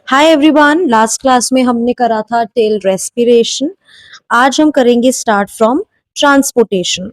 Hi everyone, last class में हमने करा था टिल रेस्पिरेशन। आज हम करेंगे स्टार्ट फ्रॉम ट्रांसपोर्टेशन।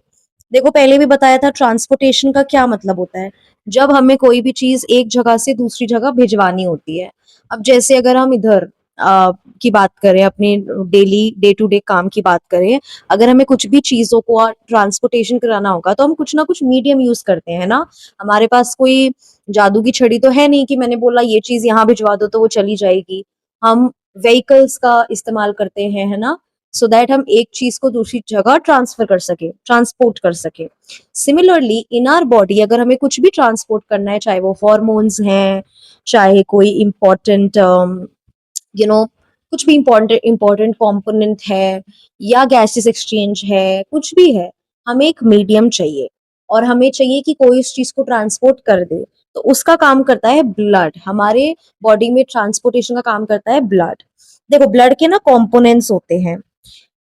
देखो, पहले भी बताया था ट्रांसपोर्टेशन का क्या मतलब होता है। जब हमें कोई भी चीज एक जगह से दूसरी जगह भिजवानी होती है। अब जैसे अगर हम इधर की बात करें, अपने डेली डे टू डे काम की बात करें, अगर हमें कुछ भी चीजों को ट्रांसपोर्टेशन कराना होगा तो हम कुछ ना कुछ मीडियम यूज करते हैं ना। हमारे पास कोई जादू की छड़ी तो है नहीं कि मैंने बोला ये चीज यहाँ भिजवा दो तो वो चली जाएगी। हम व्हीकल्स का इस्तेमाल करते हैं, है ना, सो दैट हम एक चीज को दूसरी जगह ट्रांसफर कर सके, ट्रांसपोर्ट कर सके। सिमिलरली इन आर बॉडी, अगर हमें कुछ भी ट्रांसपोर्ट करना है, चाहे वो हॉर्मोन्स हैं, चाहे कोई इंपॉर्टेंट कुछ भी इंपॉर्टेंट इंपॉर्टेंट कंपोनेंट है, या गैसेस एक्सचेंज है, कुछ भी है, हमें एक मीडियम चाहिए। और हमें चाहिए कि कोई उस चीज को ट्रांसपोर्ट कर दे, तो उसका काम करता है ब्लड। हमारे बॉडी में ट्रांसपोर्टेशन का काम करता है ब्लड। देखो, ब्लड के ना कंपोनेंट्स होते हैं,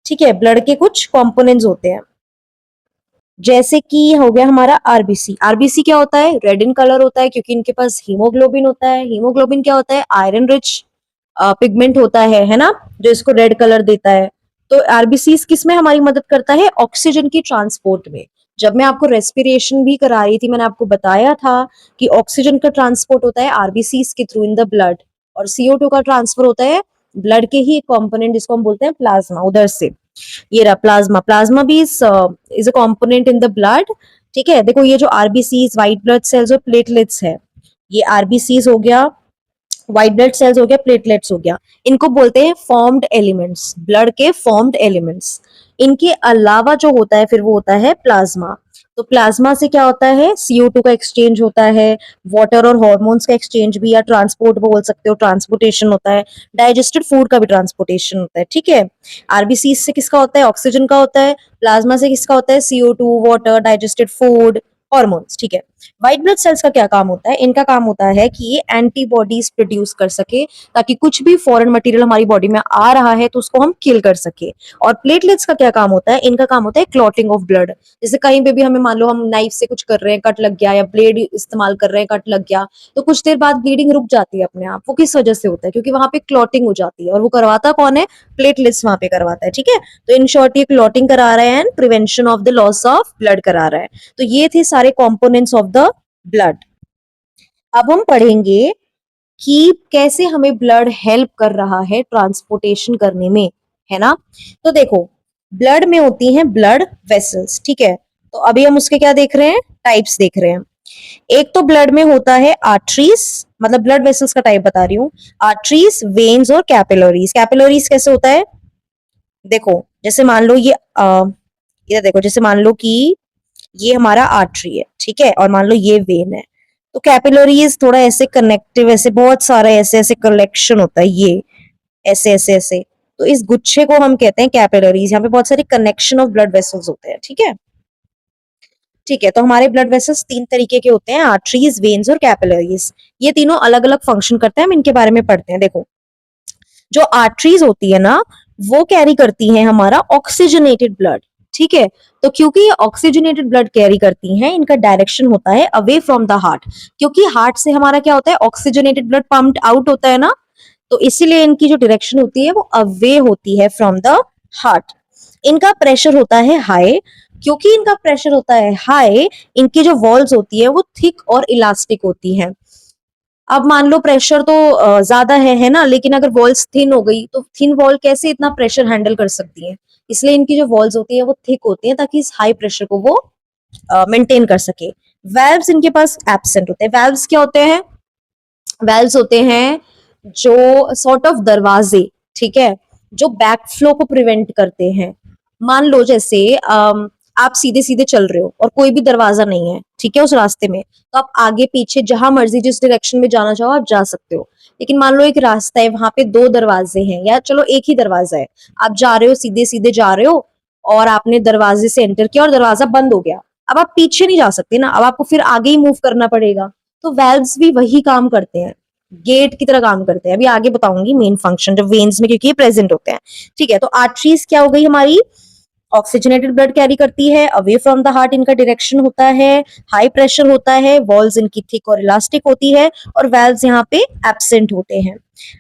ठीक है, ब्लड के कुछ कंपोनेंट्स होते हैं। जैसे कि हो गया हमारा आरबीसी। आरबीसी क्या होता है? रेड इन कलर होता है क्योंकि इनके पास हीमोग्लोबिन होता है। हीमोग्लोबिन क्या होता है? आयरन रिच पिगमेंट होता है ना, जो इसको रेड कलर देता है। तो आरबीसी किस में हमारी मदद करता है? ऑक्सीजन की ट्रांसपोर्ट में। जब मैं आपको रेस्पिरेशन भी करा रही थी, मैंने आपको बताया था कि ऑक्सीजन का ट्रांसपोर्ट होता है आरबीसी के थ्रू इन द ब्लड, और CO2 का ट्रांसफर होता है ब्लड के ही एक कॉम्पोनेंट जिसको हम बोलते हैं प्लाज्मा, उधर से। ये रहा प्लाज्मा। प्लाज्मा भी is a component in the blood. ठीक है, देखो ये जो आरबीसीज, व्हाइट ब्लड सेल्स और प्लेटलेट्स है, ये आरबीसीज हो गया, व्हाइट ब्लड सेल्स हो गया, प्लेटलेट्स हो गया, इनको बोलते हैं फॉर्म्ड एलिमेंट्स, ब्लड के फॉर्म्ड एलिमेंट्स। इनके अलावा जो होता है फिर वो होता है प्लाज्मा। तो प्लाज्मा से क्या होता है? CO2 का एक्सचेंज होता है, वाटर और हॉर्मोन्स का एक्सचेंज भी, या ट्रांसपोर्ट बोल सकते हो, ट्रांसपोर्टेशन होता है। डाइजेस्टेड फूड का भी ट्रांसपोर्टेशन होता है, ठीक है। आरबीसी से किसका होता है? ऑक्सीजन का होता है। प्लाज्मा से किसका होता है? CO2, water, digested food, hormones, ठीक है। व्हाइट ब्लड सेल्स का क्या काम होता है? इनका काम होता है कि ये एंटीबॉडीज प्रोड्यूस कर सके, ताकि कुछ भी फॉरेन मटेरियल हमारी बॉडी में आ रहा है तो उसको हम किल कर सके। और प्लेटलेट्स का क्या काम होता है? इनका काम होता है क्लॉटिंग ऑफ ब्लड। जैसे कहीं पे भी हमें, मान लो हम नाइफ से कुछ कर रहे हैं, कट लग गया, या ब्लेड इस्तेमाल कर रहे हैं, कट लग गया, तो कुछ देर बाद ब्लीडिंग रुक जाती है अपने आप। वो किस वजह से होता है? क्योंकि वहां पे क्लॉटिंग हो जाती है, और वो करवाता कौन है? प्लेटलेट्स वहां पे करवाता है, ठीक है। तो इन शॉर्ट ये क्लॉटिंग करा रहे हैं, prevention of the loss of blood करा रहा है। तो ये थे सारे कॉम्पोनेंट्स ऑफ द ब्लड। अब हम पढ़ेंगे कि कैसे हमें ब्लड हेल्प कर रहा है ट्रांसपोर्टेशन करने में, है ना। तो देखो, ब्लड में होती हैं ब्लड वेसल्स, ठीक है। तो अभी हम उसके क्या देख रहे हैं? टाइप्स देख रहे हैं। एक तो ब्लड में होता है आर्टरीज, मतलब ब्लड वेसल्स का टाइप बता रही हूँ। आर्टरीज, वेन्स और कैपिलरीज। कैपिलरीज कैसे होता है? देखो, जैसे मान लो ये देखो, जैसे मान लो कि ये हमारा आर्टरी है, ठीक है, और मान लो ये वेन है। तो कैपिलरीज थोड़ा ऐसे कनेक्टिव, ऐसे बहुत सारा ऐसे ऐसे कलेक्शन होता है, ये ऐसे ऐसे ऐसे। तो इस गुच्छे को हम कहते हैं कैपिलरीज। यहाँ पे बहुत सारे कनेक्शन ऑफ ब्लड वेसल्स होते हैं, ठीक है। ठीक है, तो हमारे ब्लड वेसल्स तीन तरीके के होते हैं, आर्टरीज, वेन्स और कैपिलरीज। ये तीनों अलग अलग फंक्शन करते हैं, हम इनके बारे में पढ़ते हैं। देखो, जो आर्टरीज होती है ना, वो कैरी करती है हमारा ऑक्सीजनेटेड ब्लड, ठीक है। तो क्योंकि ये ऑक्सीजनेटेड ब्लड कैरी करती हैं, इनका डायरेक्शन होता है अवे फ्रॉम द हार्ट। क्योंकि हार्ट से हमारा क्या होता है? ऑक्सीजनेटेड ब्लड पंप्ड आउट होता है ना, तो इसीलिए इनकी जो डायरेक्शन होती है वो अवे होती है फ्रॉम द हार्ट। इनका प्रेशर होता है हाई। क्योंकि इनका प्रेशर होता है हाई, इनकी जो वॉल्स होती है वो थिक और इलास्टिक होती हैं। अब मान लो प्रेशर तो ज्यादा है ना, लेकिन अगर वॉल्स थिन हो गई तो थिन वॉल कैसे इतना प्रेशर हैंडल कर सकती है? इसलिए इनकी जो वॉल्स होती है वो थिक होती है, ताकि इस हाई प्रेशर को वो मेंटेन कर सके। वेल्व्स इनके पास एब्सेंट होते हैं। वेल्व्स क्या होते हैं? वेल्व्स होते हैं जो सॉर्ट ऑफ दरवाजे, ठीक है, जो बैक फ्लो को प्रिवेंट करते हैं। मान लो जैसे आप सीधे सीधे चल रहे हो और कोई भी दरवाजा नहीं है, ठीक है, उस रास्ते में, तो आप आगे पीछे जहां मर्जी जिस डायरेक्शन में जाना चाहो आप जा सकते हो। लेकिन मान लो एक रास्ता है, वहां पे दो दरवाजे हैं, या चलो एक ही दरवाजा है, आप जा रहे हो, सीधे सीधे जा रहे हो, और आपने दरवाजे से एंटर किया और दरवाजा बंद हो गया। अब आप पीछे नहीं जा सकते ना, अब आपको फिर आगे ही मूव करना पड़ेगा। तो वेल्व्स भी वही काम करते हैं, गेट की तरह काम करते हैं। अभी आगे बताऊंगी मेन फंक्शन जब वेन्स में, क्योंकि ये प्रेजेंट होते हैं, ठीक है। तो आर्टरीज क्या हो गई हमारी? ऑक्सीजनेटेड ब्लड कैरी करती है, अवे फ्रॉम द हार्ट इनका डायरेक्शन होता है, हाई प्रेशर होता है, वॉल्स इनकी थिक और इलास्टिक होती है, और वेल्व्स यहाँ पे एब्सेंट होते हैं।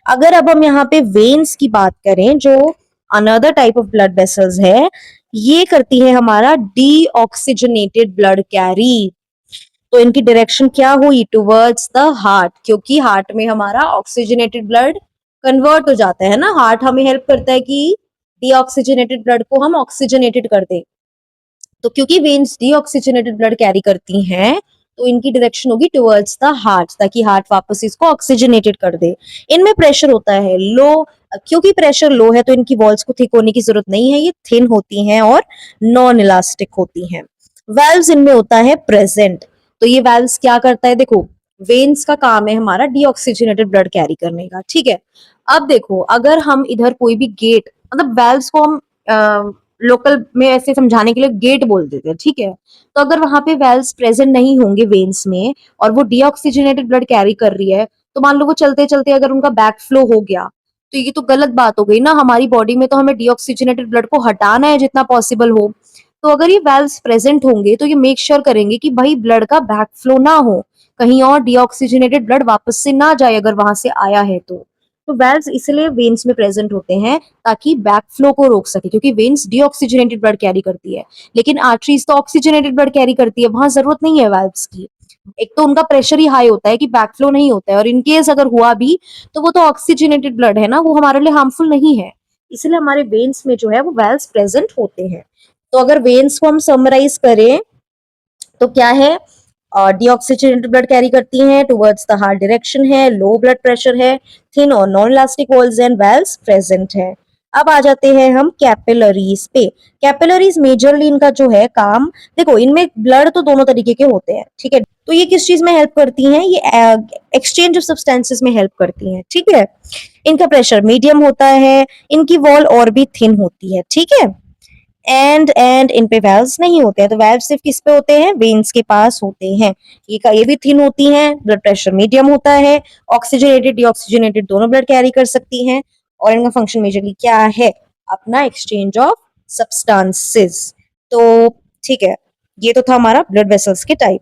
अगर अब हम यहाँ पे वेन्स की बात करें, जो another type of blood vessels है, ये करती है हमारा डीऑक्सीजनेटेड ब्लड कैरी। तो इनकी डायरेक्शन क्या हुई? टुवर्ड्स द हार्ट, क्योंकि हार्ट में हमारा ऑक्सीजनेटेड ब्लड कन्वर्ट हो जाता है ना। हार्ट हमें हेल्प करता है कि डीऑक्सीजनेटेड ब्लड को हम ऑक्सीजनेटेड कर दें। तो क्योंकि वेन्स डीऑक्सीजनेटेड ब्लड कैरी करती हैं, तो इनकी डायरेक्शन होगी टुवर्ड्स द हार्ट, ताकि हार्ट वापस इसको ऑक्सीजनेटेड कर दे। इनमें प्रेशर होता है लो, क्योंकि प्रेशर लो है तो इनकी वॉल्स को थिक होने की जरूरत नहीं है, ये थिन होती हैं और नॉन इलास्टिक होती हैं। वेल्व्स इनमें होता है प्रेजेंट। तो ये वेल्व्स क्या करता है? देखो, वेन्स का काम है हमारा डीऑक्सीजनेटेड ब्लड कैरी करने का, ठीक है। अब देखो, अगर हम इधर कोई भी गेट, मतलब वेल्व्स को हम लोकल में ऐसे समझाने के लिए गेट बोल देते हैं, ठीक है। तो अगर वहां पे वेल्व्स प्रेजेंट नहीं होंगे वेन्स में, और वो डीऑक्सीजनेटेड ब्लड कैरी कर रही है, तो मान लो वो चलते चलते अगर उनका बैक फ्लो हो गया, तो ये तो गलत बात हो गई ना। हमारी बॉडी में तो हमें डीऑक्सीजनेटेड ब्लड को हटाना है जितना पॉसिबल हो। तो अगर ये वेल्व्स प्रेजेंट होंगे तो ये मेक श्योर करेंगे कि भाई ब्लड का बैक फ्लो ना हो, कहीं और डीऑक्सीजनेटेड ब्लड वापस से ना जाए अगर वहां से आया है तो वेल्व्स इसलिए वेन्स में प्रेजेंट होते हैं, ताकि बैक फ्लो को रोक सके, क्योंकि वेन्स डीऑक्सीजनेटेड ब्लड कैरी करती है, लेकिन आर्टरीज तो ऑक्सीजनेटेड ब्लड कैरी करती है, वहां जरूरत नहीं है वेल्व्स की। एक तो उनका प्रेशर ही हाई होता है कि बैक फ्लो नहीं होता है, और इनकेस अगर हुआ भी तो वो तो ऑक्सीजनेटेड ब्लड है ना, वो हमारे लिए हार्मफुल नहीं है। इसलिए हमारे वेन्स में जो है वो वेल्व्स प्रेजेंट होते हैं। तो अगर वेन्स को हम समराइज करें तो क्या है? डीऑक्सीजनेटेड ब्लड कैरी करती हैं, टुवर्ड्स द हार्ट डायरेक्शन है, लो ब्लड प्रेशर है, थिन और non elastic walls and valves present है। अब आ जाते हैं हम कैपिलरीज पे। कैपिलरीज मेजरली इनका जो है काम, देखो इनमें ब्लड तो दोनों तरीके के होते हैं, ठीक है। तो ये किस चीज में हेल्प करती हैं? ये एक्सचेंज ऑफ सब्सटेंसेस में हेल्प करती हैं, ठीक है। इनका प्रेशर मीडियम होता है, इनकी वॉल और भी थिन होती है, ठीक है। एंड इन पे वेल्व्स नहीं होते हैं। तो वेल्व्स सिर्फ किस पे होते हैं? वेन्स के पास होते हैं। ये भी थिन होती हैं, ब्लड प्रेशर मीडियम होता है, ऑक्सीजनेटेड डीऑक्सीजनेटेड दोनों ब्लड कैरी कर सकती हैं, और इनका फंक्शन मेजरली क्या है? अपना एक्सचेंज ऑफ सब्सटेंसेस। तो ठीक है, ये तो था हमारा ब्लड वेसल्स के टाइप।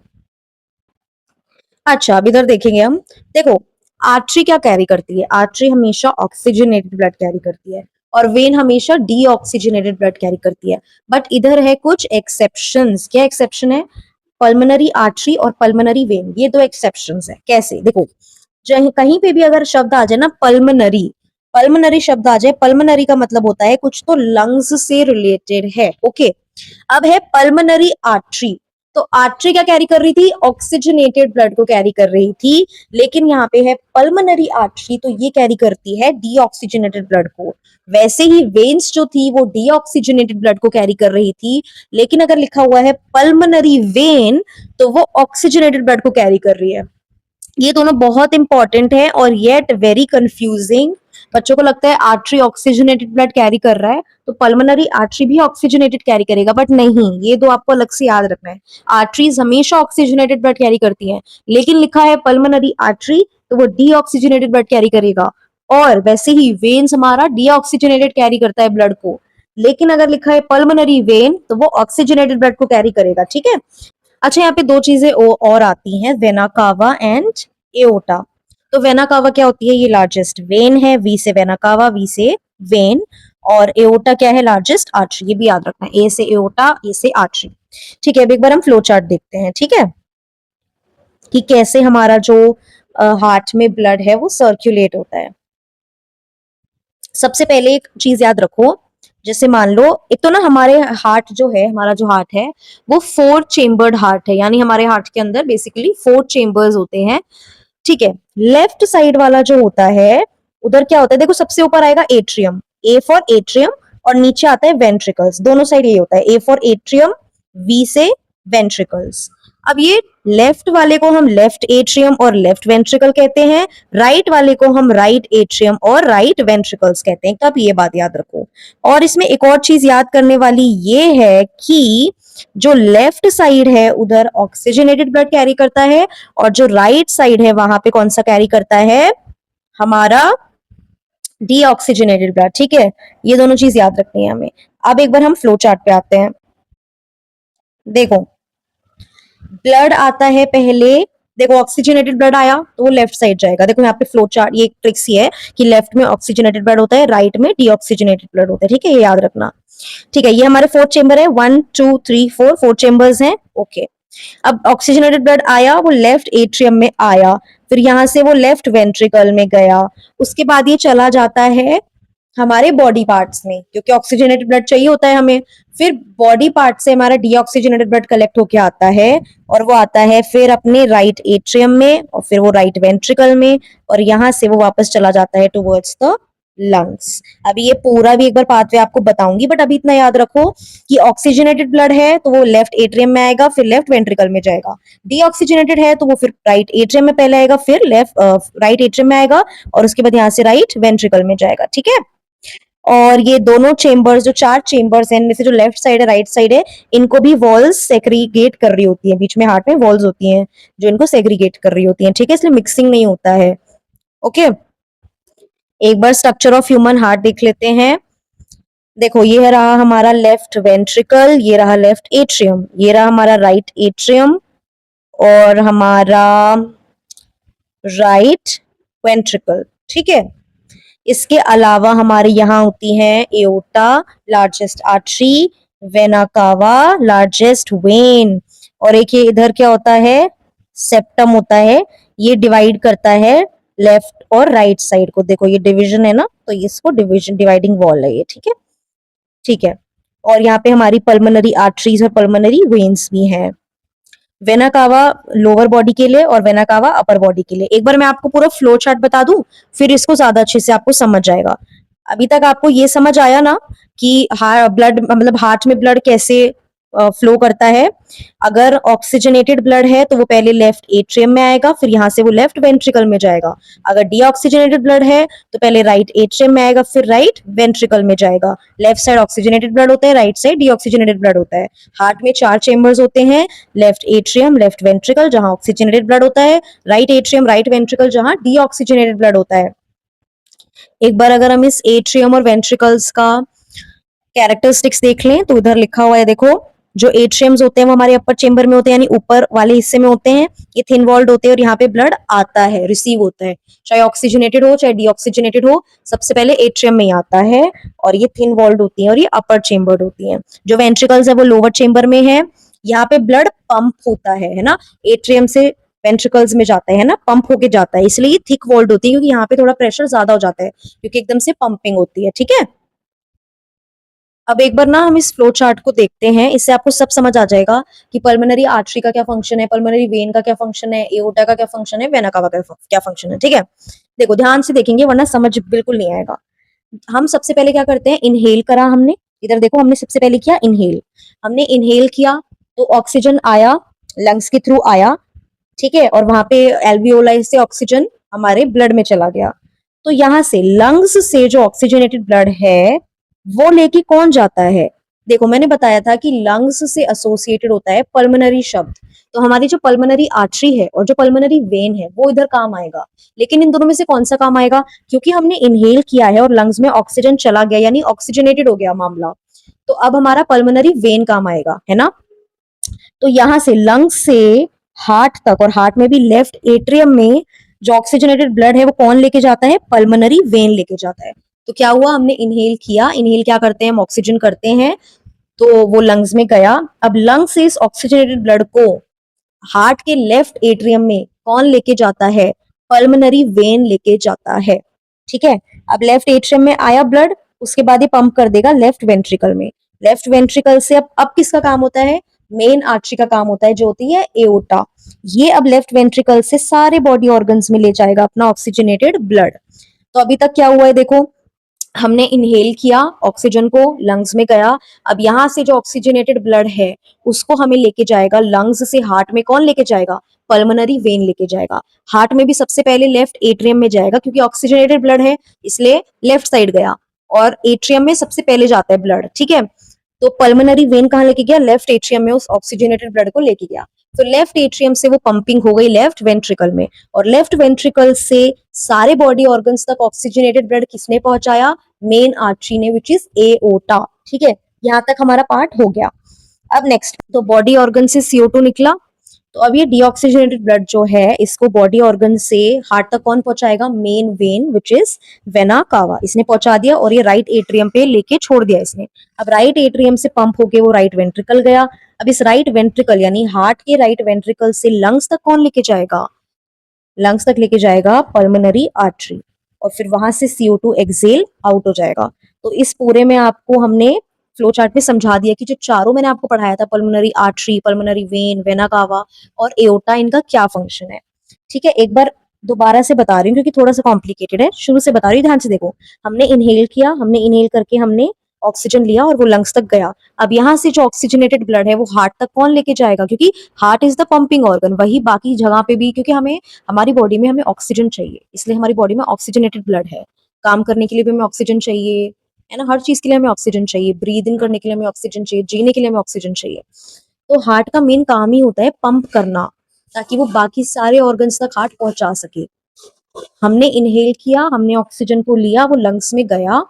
अच्छा, अब इधर देखेंगे हम। देखो, आर्टरी क्या कैरी करती है? आर्टरी हमेशा ऑक्सीजनेटेड ब्लड कैरी करती है, और वेन हमेशा डीऑक्सीजनेटेड ब्लड कैरी करती है। बट इधर है कुछ एक्सेप्शंस। क्या एक्सेप्शन है? पल्मोनरी आर्टरी और पल्मोनरी वेन, ये दो एक्सेप्शंस है। कैसे? देखो, कहीं पे भी अगर शब्द आ जाए ना पल्मोनरी, पल्मोनरी शब्द आ जाए, पल्मोनरी का मतलब होता है कुछ तो लंग्स से रिलेटेड है, ओके। अब है पल्मोनरी आर्टरी। तो आर्टरी क्या कैरी कर रही थी? ऑक्सीजनेटेड ब्लड को कैरी कर रही थी, लेकिन यहाँ पे है पल्मोनरी आर्टरी, तो ये कैरी करती है डीऑक्सीजनेटेड ब्लड को। वैसे ही वेन्स जो थी वो डीऑक्सीजनेटेड ब्लड को कैरी कर रही थी, लेकिन अगर लिखा हुआ है पल्मोनरी वेन, तो वो ऑक्सीजनेटेड ब्लड को कैरी कर रही है। ये दोनों बहुत इंपॉर्टेंट है, और येट वेरी कंफ्यूजिंग। बच्चों को लगता है आर्टरी ऑक्सीजनेटेड ब्लड कैरी कर रहा है तो पल्मोनरी आर्टरी भी ऑक्सीजनेटेड कैरी करेगा, बट नहीं, ये दो आपको अलग से याद रखना है। आर्टरीज हमेशा ऑक्सीजनेटेड ब्लड कैरी करती हैं, लेकिन लिखा है पल्मोनरी आर्टरी तो वो डीऑक्सीजनेटेड ब्लड कैरी करेगा। और वैसे ही वेन्स हमारा डीऑक्सीजनेटेड कैरी करता है ब्लड को, लेकिन अगर लिखा है पल्मोनरी वेन तो वो ऑक्सीजनेटेड ब्लड को कैरी करेगा, ठीक है। अच्छा, यहाँ पे दो चीजें और आती हैं, वेना कावा एंड एओटा। तो वेना कावा क्या होती है? ये लार्जेस्ट वेन है, वी से वेना कावा, वी से वेन। और एओटा क्या है? Largest artery. ये भी याद रखना है, ए से एओटा, ए से आर्टरी, ठीक है। अब एक बार हम फ्लो चार्ट देखते हैं, ठीक है, कि कैसे हमारा जो हार्ट में ब्लड है वो सर्कुलेट होता है। सबसे पहले एक चीज याद रखो, जैसे मान लो, एक तो ना हमारे हार्ट जो है, हमारा जो हार्ट है वो 4 चेम्बर्ड हार्ट है, यानी हमारे हार्ट के अंदर बेसिकली 4 चेम्बर्स होते हैं, ठीक है। लेफ्ट साइड वाला जो होता है उधर क्या होता है? देखो, सबसे ऊपर आएगा एट्रियम, ए फॉर एट्रियम, और नीचे आता है वेंट्रिकल्स। दोनों साइड ये होता है, ए फॉर एट्रियम, वी से वेंट्रिकल्स। अब ये लेफ्ट वाले को हम लेफ्ट एट्रियम और लेफ्ट वेंट्रिकल कहते हैं, राइट वाले को हम राइट एट्रियम और राइट वेंट्रिकल्स कहते हैं। तो आप ये बात याद रखो। और इसमें एक और चीज याद करने वाली ये है कि जो लेफ्ट साइड है उधर ऑक्सीजनेटेड ब्लड कैरी करता है, और जो राइट साइड है वहां पे कौन सा कैरी करता है? हमारा डीऑक्सीजनेटेड ब्लड, ठीक है। ये दोनों चीज याद रखनी है हमें। अब एक बार हम फ्लो चार्ट पे आते हैं। देखो ब्लड आता है पहले, देखो ऑक्सीजनेटेड ब्लड आया तो वो लेफ्ट साइड जाएगा। देखो यहाँ पे फ्लो चार्ट, ये एक ट्रिक्स ही है कि लेफ्ट में ऑक्सीजनेटेड ब्लड होता है, राइट में डीऑक्सीजनेटेड ब्लड होता है। ठीक है, ये याद रखना। ठीक है, ये हमारे 4 चेंबर है, 1 2 3 4 चेंबर्स हैं। ओके, अब ऑक्सीजनेटेड ब्लड आया, वो लेफ्ट एट्रियम में आया, फिर यहां से वो लेफ्ट वेंट्रिकल में गया, उसके बाद ये चला जाता है हमारे बॉडी पार्ट्स में, क्योंकि ऑक्सीजनेटेड ब्लड चाहिए होता है हमें। फिर बॉडी पार्ट से हमारा डीऑक्सीजनेटेड ब्लड कलेक्ट होके आता है, और वो आता है फिर अपने राइट एट्रियम में, और फिर वो राइट वेंट्रिकल में, और यहां से वो वापस चला जाता है टुवर्ड्स द लंग्स। अभी ये पूरा भी एक बार पाथवे आपको बताऊंगी, बट अभी इतना याद रखो कि ऑक्सीजनेटेड ब्लड है तो वो लेफ्ट एट्रियम में आएगा, फिर लेफ्ट वेंट्रिकल में जाएगा। डीऑक्सीजनेटेड है तो वो फिर राइट एट्रियम में पहले आएगा, फिर लेफ्ट राइट एट्रियम में आएगा, और उसके बाद यहाँ से राइट वेंट्रिकल में जाएगा। ठीक है, और ये दोनों चेंबर्स, जो 4 चेंबर्स हैं, इनमें से जो लेफ्ट साइड है राइट साइड है, इनको भी वॉल्स सेग्रीगेट कर रही होती है। बीच में हार्ट में वॉल्स होती हैं जो इनको सेग्रीगेट कर रही होती हैं। ठीक है, इसलिए मिक्सिंग नहीं होता है। ओके, एक बार स्ट्रक्चर ऑफ ह्यूमन हार्ट देख लेते हैं। देखो ये रहा हमारा लेफ्ट वेंट्रिकल, ये रहा लेफ्ट एट्रियम, ये रहा हमारा राइट एट्रियम और हमारा राइट वेंट्रिकल। ठीक है, इसके अलावा हमारे यहाँ होती है aorta, largest artery, vena cava, largest when, और एक ये इधर क्या होता है, सेप्टम होता है। ये डिवाइड करता है लेफ्ट और राइट साइड को। देखो ये डिवीजन है ना, तो इसको डिवीजन डिवाइडिंग वॉल है ये। ठीक है, ठीक है, और यहाँ पे हमारी पल्मोनरी आर्टरीज और पल्मोनरी वेन्स भी हैं। वेना कावा लोअर बॉडी के लिए और वेना कावा अपर बॉडी के लिए। एक बार मैं आपको पूरा फ्लो चार्ट बता दूं, फिर इसको ज्यादा अच्छे से आपको समझ जाएगा। अभी तक आपको ये समझ आया ना कि ब्लड मतलब हार्ट में ब्लड कैसे फ्लो करता है। अगर ऑक्सीजनेटेड ब्लड है तो वो पहले लेफ्ट एट्रियम में आएगा, फिर यहाँ से वो लेफ्ट वेंट्रिकल में जाएगा। अगर डीऑक्सीजनेटेड ब्लड है तो पहले राइट एट्रियम में आएगा, फिर राइट वेंट्रिकल में जाएगा। लेफ्ट साइड ऑक्सीजनेटेड ब्लड होता है, राइट साइड डीऑक्सीजनेटेड ब्लड होता है। हार्ट में 4 चेंबर्स होते हैं, लेफ्ट एट्रियम, लेफ्ट वेंट्रिकल जहां ऑक्सीजनेटेड ब्लड होता है, राइट एट्रियम, राइट वेंट्रिकल जहां डीऑक्सीजनेटेड ब्लड होता है। एक बार अगर हम इस एट्रियम और वेंट्रिकल्स का कैरेक्टरिस्टिक्स देख लें तो इधर लिखा हुआ है, देखो जो एट्रियम्स होते हैं वो हमारे अपर चेंबर में होते हैं, यानी ऊपर वाले हिस्से में होते हैं। ये थिन वॉल्ड होते हैं और यहाँ पे ब्लड आता है, रिसीव होता है, चाहे ऑक्सीजनेटेड हो चाहे डीऑक्सीजनेटेड हो, सबसे पहले एट्रियम में ही आता है। और ये थिन वॉल्ड होती है और ये अपर चेंबर होती है। जो वेंट्रिकल्स है वो लोअर चेंबर में है। यहाँ पे ब्लड पंप होता है ना, एट्रियम से वेंट्रिकल्स में जाता है ना, पंप होके जाता है, इसलिए ये थिक वॉल्ड होती है, क्योंकि यहाँ पे थोड़ा प्रेशर ज्यादा हो जाता है, क्योंकि एकदम से पंपिंग होती है। ठीक है, अब एक बार ना हम इस फ्लो चार्ट को देखते हैं, इससे आपको सब समझ आ जाएगा कि पल्मोनरी आर्टरी का क्या फंक्शन है, पल्मोनरी वेन का क्या फंक्शन है, एओर्टा का क्या फंक्शन है, वेना कावा का क्या फंक्शन है। ठीक है, देखो ध्यान से देखेंगे वरना समझ बिल्कुल नहीं आएगा। हम सबसे पहले क्या करते हैं, इनहेल करा हमने, इधर देखो हमने सबसे पहले किया इनहेल, हमने इनहेल किया तो ऑक्सीजन आया, लंग्स के थ्रू आया। ठीक है, और वहां पे एल्वियोलाई से ऑक्सीजन हमारे ब्लड में चला गया। तो यहाँ से लंग्स से जो ऑक्सीजनेटेड ब्लड है वो लेके कौन जाता है, देखो मैंने बताया था कि लंग्स से एसोसिएटेड होता है पल्मोनरी शब्द, तो हमारी जो पल्मोनरी आर्टरी है और जो पल्मोनरी वेन है वो इधर काम आएगा। लेकिन इन दोनों में से कौन सा काम आएगा, क्योंकि हमने इनहेल किया है और लंग्स में ऑक्सीजन चला गया, यानी ऑक्सीजनेटेड हो गया मामला, तो अब हमारा पल्मोनरी वेन काम आएगा, है ना। तो यहां से लंग्स से हार्ट तक, और हार्ट में भी लेफ्ट एट्रियम में जो ऑक्सीजनेटेड ब्लड है वो कौन लेके जाता है, पल्मोनरी वेन लेके जाता है। तो क्या हुआ, हमने इनहेल किया, इनहेल क्या करते हैं, हम ऑक्सीजन करते हैं, तो वो लंग्स में गया। अब लंग्स से इस ऑक्सीजनेटेड ब्लड को हार्ट के लेफ्ट एट्रियम में कौन लेके जाता है, पल्मोनरी वेन लेके जाता है। ठीक है, अब लेफ्ट एट्रियम में आया ब्लड, उसके बाद ये पंप कर देगा लेफ्ट वेंट्रिकल में। लेफ्ट वेंट्रिकल से अब किसका काम होता है, मेन आर्टरी का काम होता है जो होती है एओर्टा। ये अब लेफ्ट वेंट्रिकल से सारे बॉडी ऑर्गन्स में ले जाएगा अपना ऑक्सीजनेटेड ब्लड। तो अभी तक क्या हुआ है, देखो हमने इनहेल किया, ऑक्सीजन को लंग्स में गया, अब यहाँ से जो ऑक्सीजनेटेड ब्लड है उसको हमें लेके जाएगा लंग्स से हार्ट में, कौन लेके जाएगा, पल्मोनरी वेन लेके जाएगा। हार्ट में भी सबसे पहले लेफ्ट एट्रियम में जाएगा, क्योंकि ऑक्सीजनेटेड ब्लड है इसलिए लेफ्ट साइड गया, और एट्रियम में सबसे पहले जाता है ब्लड। ठीक है, तो पल्मोनरी वेन कहाँ लेके गया, लेफ्ट एट्रियम में उस ऑक्सीजनेटेड ब्लड को लेके गया। तो लेफ्ट एट्रियम से वो पंपिंग हो गई लेफ्ट वेंट्रिकल में, और लेफ्ट वेंट्रिकल से सारे बॉडी ऑर्गन्स तक ऑक्सीजनेटेड ब्लड किसने पहुंचाया, मेन आर्टरी ने, विच इज एओर्टा। ठीक है, यहाँ तक हमारा पार्ट हो गया। अब नेक्स्ट, तो बॉडी ऑर्गन से CO2 निकला, तो अब ये डीऑक्सीजनेटेड ब्लड जो है इसको बॉडी ऑर्गन से हार्ट तक कौन पहुंचाएगा? Main vein which is vena cava, इसने पहुंचा दिया और ये राइट एट्रियम पे लेके छोड़ दिया इसने। अब राइट एट्रियम से पंप होके वो राइट वेंट्रिकल गया। अब इस राइट वेंट्रिकल यानी हार्ट के राइट वेंट्रिकल से लंग्स तक कौन लेके जाएगा? लंग्स तक लेके जाएगा पल्मोनरी आर्टरी, और फिर वहां से CO2 एक्सेल आउट हो जाएगा। तो इस पूरे में आपको हमने फ्लो चार्ट में समझा दिया कि जो चारों मैंने आपको पढ़ाया था, pulmonary artery, pulmonary vein, vena cava और एओर्टा, इनका क्या फंक्शन है। ठीक है, एक बार दोबारा से बता रही हूँ क्योंकि थोड़ा सा कॉम्प्लिकेटेड है, शुरू से बता रही हूँ, ध्यान से देखो। हमने इनहेल किया, हमने इनहेल करके हमने ऑक्सीजन लिया और वो लंग्स तक गया। अब यहाँ से जो ऑक्सीजनेटेड ब्लड है वो हार्ट तक कौन लेके जाएगा? क्योंकि heart is the pumping organ, वही बाकी जगह पे भी, क्योंकि हमें हमारी बॉडी में हमें ऑक्सीजन चाहिए, इसलिए हमारी बॉडी में ऑक्सीजनेटेड ब्लड है। काम करने के लिए भी हमें ऑक्सीजन चाहिए, है ना, हर चीज के लिए हमें ऑक्सीजन चाहिए, ब्रीद इन करने के लिए हमें ऑक्सीजन चाहिए, जीने के लिए हमें ऑक्सीजन चाहिए। तो हार्ट का मेन काम ही होता है पंप करना, ताकि वो बाकी सारे ऑर्गन्स तक हार्ट पहुंचा सके। हमने इनहेल किया, हमने ऑक्सीजन को लिया, वो लंग्स में गया।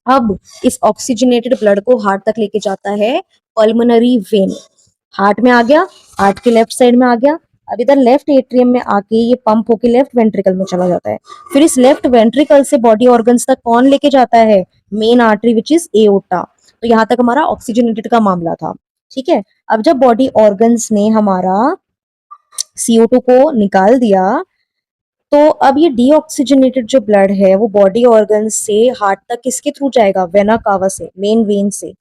अब इस ऑक्सीजनेटेड ब्लड को हार्ट तक लेके जाता है पल्मोनरी वेन, हार्ट में आ गया, हार्ट के लेफ्ट साइड में आ गया। अब इधर लेफ्ट एट्रियम में आके ये पंप होके लेफ्ट वेंट्रिकल में चला जाता है। फिर इस लेफ्ट वेंट्रिकल से बॉडी ऑर्गन्स तक कौन लेके जाता है? Main artery which is aorta. तो यहाँ तक हमारा ऑक्सीजनेटेड का मामला था। ठीक है, अब जब बॉडी ऑर्गन्स ने हमारा CO2 को निकाल दिया, तो अब ये डीऑक्सीजनेटेड जो ब्लड है वो बॉडी ऑर्गन से हार्ट तक किसके थ्रू जाएगा? वेना कावा से, मेन वेन से।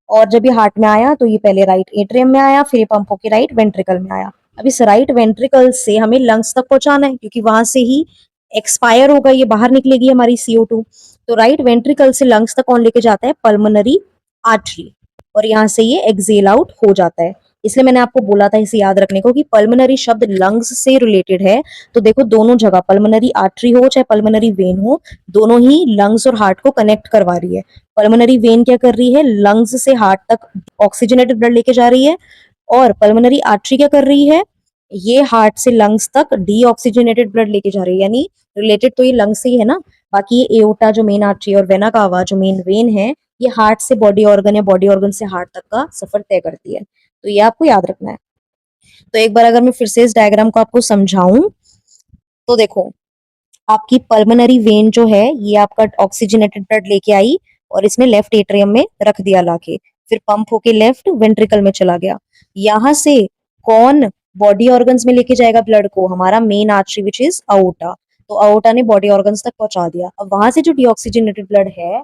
और जब ये हार्ट में आया तो ये पहले राइट एट्रियम में आया, फिर ये पंप होके राइट वेंट्रिकल में आया। अब इस राइट वेंट्रिकल से हमें लंग्स तक पहुंचाना है, क्योंकि वहां से ही एक्सपायर होगा, ये बाहर निकलेगी हमारी CO2। तो राइट वेंट्रिकल से लंग्स तक कौन लेके जाता है? पल्मोनरी आर्टरी, और यहाँ से ये एक्सेल आउट हो जाता है। इसलिए मैंने आपको बोला था इसे याद रखने को कि पल्मोनरी शब्द लंग्स से रिलेटेड है। तो देखो, दोनों जगह पल्मोनरी आर्टरी हो चाहे पल्मोनरी वेन हो, दोनों ही लंग्स और हार्ट को कनेक्ट करवा रही है। पल्मोनरी वेन क्या कर रही है? लंग्स से हार्ट तक ऑक्सीजनेटेड ब्लड लेके जा रही है, और पल्मोनरी आर्टरी क्या कर रही है? ये हार्ट से लंग्स तक डीऑक्सीजनेटेड ब्लड लेके जा रही है, यानी रिलेटेड तो ये लंग्स से ही है ना। बाकी ये एओर्टा जो मेन आर्टरी और वेना कावा जो मेन वेन है, ये हार्ट से बॉडी ऑर्गन या बॉडी ऑर्गन से हार्ट तक का सफर तय करती है। तो ये आपको याद रखना है। तो एक बार अगर मैं फिर से इस डायग्राम को आपको समझाऊं, तो देखो, आपकी पल्मोनरी वेन जो है ये आपका ऑक्सीजनेटेड ब्लड लेके आई और इसने लेफ्ट एट्रियम में रख दिया लाके, फिर पंप होके लेफ्ट वेंट्रिकल में चला गया। यहां से कौन बॉडी ऑर्गन्स में लेके जाएगा ब्लड को? हमारा मेन आर्टरी विच इज अओर्टा। तो अओर्टा ने बॉडी ऑर्गन्स तक पहुंचा दिया। अब वहां से जो डीऑक्सीजनेटेड ब्लड है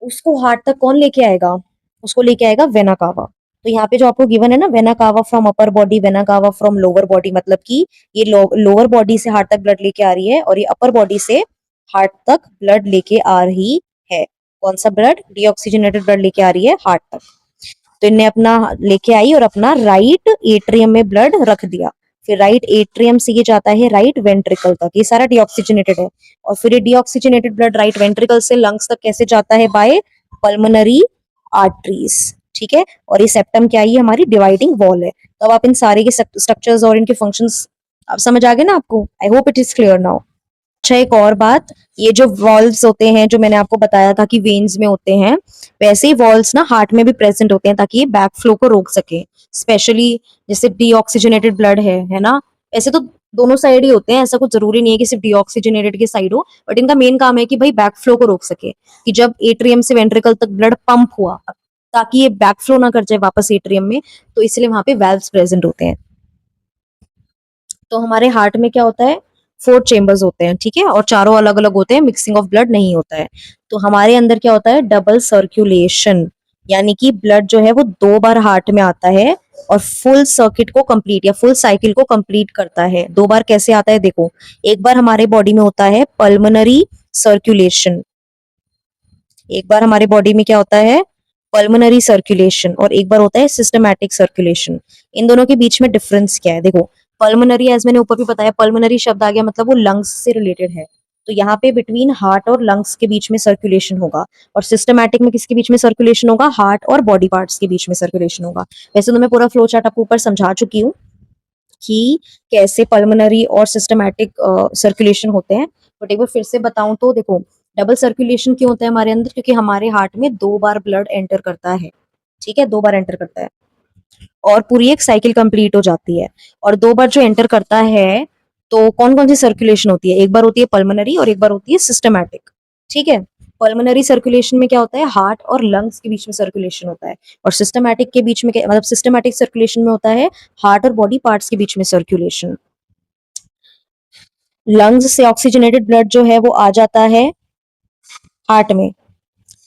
उसको हार्ट तक कौन लेके आएगा? उसको लेके आएगा वेना कावा। तो यहाँ पे जो आपको गिवन है ना, vena cava from upper body, vena cava from lower body, मतलब कि ये लोअर बॉडी से हार्ट तक ब्लड लेके आ रही है और ये अपर बॉडी से हार्ट तक ब्लड लेके आ रही है। कौन सा ब्लड? डीऑक्सीजनेटेड ब्लड लेके आ रही है हार्ट तक। तो इनने अपना लेके आई और अपना राइट एट्रियम में ब्लड रख दिया। फिर राइट एट्रियम से ये जाता है राइट वेंट्रिकल तक, ये सारा डीऑक्सीजनेटेड है। और फिर ये डीऑक्सीजनेटेड ब्लड राइट वेंट्रिकल से लंग्स तक कैसे जाता है? By pulmonary arteries. ठीक है, और ये सेप्टम क्या है? ये हमारी डिवाइडिंग वॉल है। तो अब आप इन सारे के स्ट्रक्चर्स और इनके फंक्शंस अब समझ आ गए ना आपको? I hope it is clear now. अच्छा, एक और बात, ये जो वॉल्व्स होते हैं जो मैंने आपको बताया था कि वेन्स में होते हैं, वैसे ही वॉल्व्स ना हार्ट में भी प्रेजेंट होते हैं, ताकि ये बैक फ्लो को रोक सके। स्पेशली जैसे डीऑक्सीजनेटेड ब्लड है ना, ऐसे तो दोनों साइड ही होते हैं, ऐसा कुछ जरूरी नहीं है कि सिर्फ डीऑक्सीजनेटेड की साइड हो, बट इनका मेन काम है कि भाई बैक फ्लो को रोक सके, कि जब एट्रियम से वेंट्रिकल तक ब्लड पंप हुआ, ताकि ये बैक फ्लो ना कर जाए वापस एट्रियम में, तो इसलिए वहां पे वेल्व्स प्रेजेंट होते हैं। तो हमारे हार्ट में क्या होता है? 4 चेम्बर्स होते हैं, ठीक है, और चारों अलग अलग होते हैं, मिक्सिंग ऑफ ब्लड नहीं होता है। तो हमारे अंदर क्या होता है? डबल सर्कुलेशन, यानी कि ब्लड जो है वो 2 बार हार्ट में आता है और फुल सर्किट को कंप्लीट या फुल साइकिल को कंप्लीट करता है। 2 बार कैसे आता है? देखो, एक बार हमारे बॉडी में होता है पल्मोनरी सर्कुलेशन, एक बार हमारे बॉडी में क्या होता है? पल्मोनरी सर्कुलेशन, और एक बार होता है सिस्टमैटिक सर्कुलेशन। इन दोनों के बीच में डिफरेंस क्या है? देखो, पल्मोनरी, एज मैंने ऊपर भी बताया, पल्मोनरी शब्द आ गया मतलब वो लंग्स से रिलेटेड है। तो यहाँ पे बिटवीन हार्ट और लंग्स के बीच में सर्कुलेशन होगा, और सिस्टमैटिक में किसके बीच में सर्कुलेशन होगा? हार्ट और बॉडी पार्ट्स के बीच में सर्कुलेशन होगा। वैसे तो मैं पूरा फ्लो चार्ट आपको ऊपर समझा चुकी हूँ कि कैसे पल्मोनरी और सिस्टमैटिक सर्कुलेशन होते हैं, बट एक बार फिर से बताऊं तो देखो, डबल सर्कुलेशन क्यों होता है हमारे अंदर? क्योंकि हमारे हार्ट में 2 बार ब्लड एंटर करता है, ठीक है, 2 बार एंटर करता है और पूरी एक साइकिल कंप्लीट हो जाती है। और 2 बार जो एंटर करता है, तो कौन-कौन सी सर्कुलेशन होती है? एक बार होती है पल्मोनरी और एक बार होती है सिस्टमैटिक, ठीक है? पल्मोनरी सर्कुलेशन में क्या होता है? हार्ट और लंग्स के बीच में सर्कुलेशन होता है और सिस्टमैटिक के बीच में क्या मतलब सिस्टमैटिक सर्कुलेशन में होता है हार्ट और बॉडी पार्ट्स के बीच में सर्कुलेशन। लंग्स से ऑक्सीजनेटेड ब्लड जो है वो आ जाता है हार्ट में,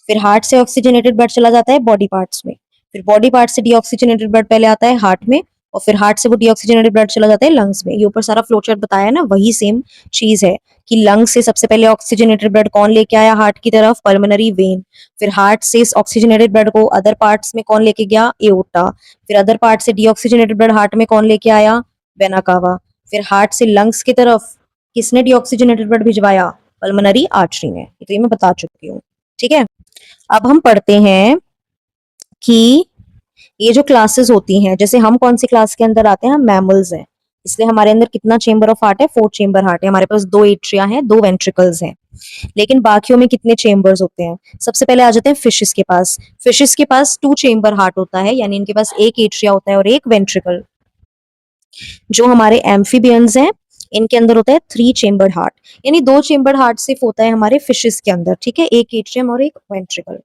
फिर हार्ट से ऑक्सीजनेटेड ब्लड चला जाता है बॉडी पार्ट्स में, फिर बॉडी पार्ट से डीऑक्सीजनेटेड ब्लड पहले आता है हार्ट में और फिर हार्ट से वो डीऑक्सीजनेटेड ब्लड चला जाता है लंग्स में। ये ऊपर सारा फ्लो चार्ट बताया है ना, वही सेम चीज है कि लंग्स से सबसे पहले ऑक्सीजनेटेड ब्लड कौन लेके आया हार्ट की तरफ? Pulmonary vein. फिर हार्ट से इस ऑक्सीजनेटेड ब्लड को अदर पार्ट्स में कौन लेके गया? एओर्टा। फिर अदर पार्ट से डीऑक्सीजनेटेड ब्लड हार्ट में कौन लेके आया? Vena cava. फिर हार्ट से लंग्स की तरफ किसने डीऑक्सीजनेटेड ब्लड भिजवाया? पल्मोनरी आर्टरी ने। तो ये मैं बता चुकी हूँ, ठीक है। अब हम पढ़ते हैं कि ये जो क्लासेस होती हैं, जैसे हम कौन सी क्लास के अंदर आते हैं? हम मैमल्स हैं, इसलिए हमारे अंदर कितना चेंबर ऑफ हार्ट है? 4 चेंबर हार्ट है। हमारे पास 2 एट्रिया हैं, 2 वेंट्रिकल्स हैं। लेकिन बाकियों में कितने चेंबर्स होते हैं? सबसे पहले आ जाते हैं फिशेस के पास। फिशेस के पास 2 चेंबर हार्ट होता है, यानी इनके पास एक एट्रिया होता है और एक वेंट्रिकल। जो हमारे एम्फीबियंस हैं, इनके अंदर होता है 3 चेंबर्ड हार्ट, यानी 2 चेंबर्ड हार्ट सिर्फ होता है हमारे फिशेस के अंदर, ठीक है, एक एट्रियम और एक वेंट्रिकल।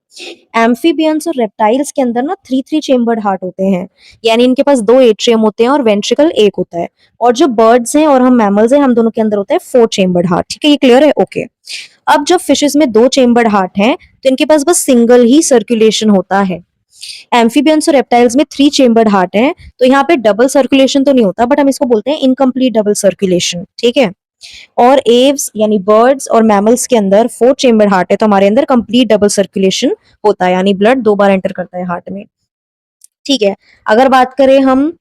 एम्फीबियंस और रेप्टाइल्स के अंदर ना 3 चेंबर्ड हार्ट होते हैं, यानी इनके पास 2 एट्रियम होते हैं और वेंट्रिकल एक होता है। और जो बर्ड्स हैं और हम मैमल्स हैं, हम दोनों के अंदर होता है 4 चेंबर्ड हार्ट, ठीक है, ये क्लियर है? ओके। अब जब फिशेस में 2 चेंबर्ड हार्ट हैं, तो इनके पास बस सिंगल ही सर्कुलेशन होता है। एम्फीबियंस और रेप्टाइल्स में 3 चेंबर्ड हार्ट है, तो यहाँ पे डबल सर्कुलेशन तो नहीं होता, बट हम इसको बोलते हैं इनकम्प्लीट डबल सर्कुलेशन, ठीक है। और एव्स यानी बर्ड्स और मैमल्स के अंदर 4 चेंबर हार्ट है, तो हमारे अंदर कंप्लीट डबल सर्कुलेशन होता है, यानी ब्लड 2 बार एंटर करता है हार्ट में, ठीक है। अगर बात करें हम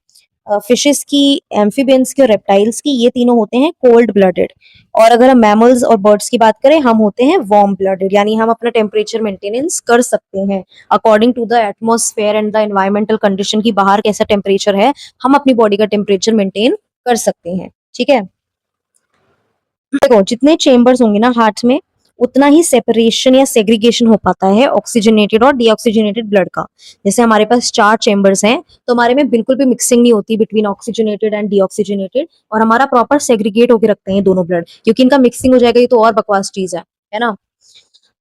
फिशेस की, एम्फीबियंस की और रेप्टाइल्स की, ये तीनों होते हैं कोल्ड ब्लडेड। और अगर हम मैमल्स और बर्ड्स की बात करें, हम होते हैं वार्म ब्लडेड, यानी हम अपना टेम्परेचर मेंटेनेंस कर सकते हैं according to the atmosphere and the environmental condition की बाहर कैसा टेम्परेचर है, हम अपनी बॉडी का टेम्परेचर मेंटेन कर सकते हैं, ठीक है। देखो जितने चेंबर्स होंगे ना हार्ट में, उतना ही सेपरेशन या सेग्रीगेशन हो पाता है ऑक्सीजनेटेड और डीऑक्सीजनेटेड ब्लड का। जैसे हमारे पास 4 चेंबर्स हैं, तो हमारे में बिल्कुल भी मिक्सिंग नहीं होती बिटवीन ऑक्सीजनेटेड एंड डीऑक्सीजनेटेड, और हमारा प्रॉपर सेग्रीगेट होकर रखते हैं दोनों ब्लड, क्योंकि इनका मिक्सिंग हो जाएगा ये तो और बकवास चीज है ना।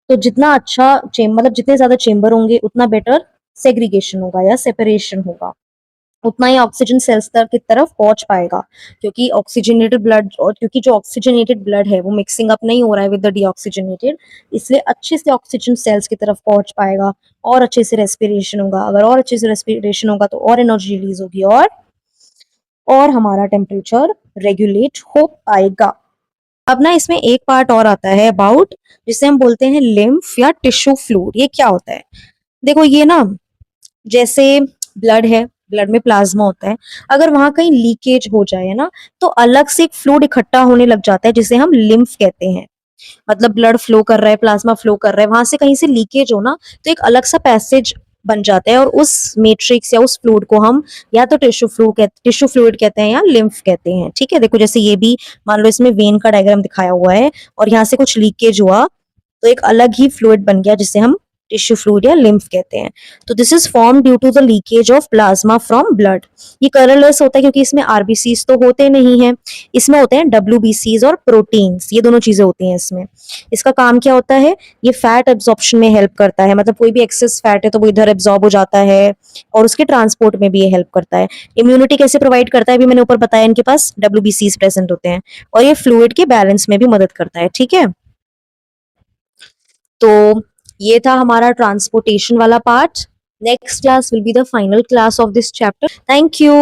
तो जितना अच्छा चेंबर मतलब जितने ज्यादा चेंबर होंगे उतना बेटर सेग्रीगेशन होगा या सेपरेशन होगा, उतना ही ऑक्सीजन सेल्स तक की तरफ पहुंच पाएगा, क्योंकि ऑक्सीजनेटेड ब्लड, और क्योंकि जो ऑक्सीजनेटेड ब्लड है वो मिक्सिंग अप नहीं हो रहा है विद द डीऑक्सीजनेटेड, इसलिए अच्छे से ऑक्सीजन सेल्स की तरफ पहुंच पाएगा और अच्छे से रेस्पिरेशन होगा। अगर और अच्छे से रेस्पिरेशन होगा तो और एनर्जी रिलीज होगी और हमारा टेम्परेचर रेगुलेट हो पाएगा। अब ना इसमें एक पार्ट और आता है अबाउट, जिसे हम बोलते हैं लिम्फ या टिश्यू फ्लूइड। ये क्या होता है? देखो ये ना, जैसे ब्लड है, ब्लड में प्लाज्मा होता है, अगर वहां कहीं लीकेज हो जाए है ना, तो अलग से एक फ्लूइड इकट्ठा होने लग जाता है जिसे हम लिम्फ कहते हैं। मतलब ब्लड फ्लो कर रहा है, प्लाज्मा फ्लो कर रहा है, वहां से कहीं से लीकेज हो ना, तो एक अलग सा पैसेज बन जाता है और उस मैट्रिक्स या उस फ्लूइड को हम या तो टिश्यू फ्लूइड कहते हैं या लिम्फ कहते हैं, ठीक है। देखो जैसे ये भी मान लो इसमें वेन का डायग्राम दिखाया हुआ है और यहाँ से कुछ लीकेज हुआ, तो एक अलग ही फ्लूइड बन गया जिसे हम टिश्यू फ्लूइड या लिम्फ कहते हैं। तो this is form due to the leakage of plasma from blood. ये कलरलेस होता है क्योंकि इसमें आरबीसीज तो होते नहीं है, इसमें होते हैं डब्ल्यूबीसीज और प्रोटीन्स, ये दोनों चीजें होती हैं इसमें। इसका काम क्या होता है? ये फैट एब्जॉर्प्शन में हेल्प करता है, मतलब कोई भी एक्सेस फैट है तो वो इधर एब्जॉर्ब हो जाता है, और उसके ट्रांसपोर्ट में भी ये हेल्प करता है। इम्यूनिटी कैसे प्रोवाइड करता है, अभी मैंने ऊपर बताया, इनके पास डब्ल्यूबीसीज प्रेजेंट होते हैं, और ये फ्लूइड के बैलेंस में भी मदद करता है, ठीक है। तो ये था हमारा ट्रांसपोर्टेशन वाला part. Next class will be the final class of this chapter. Thank you.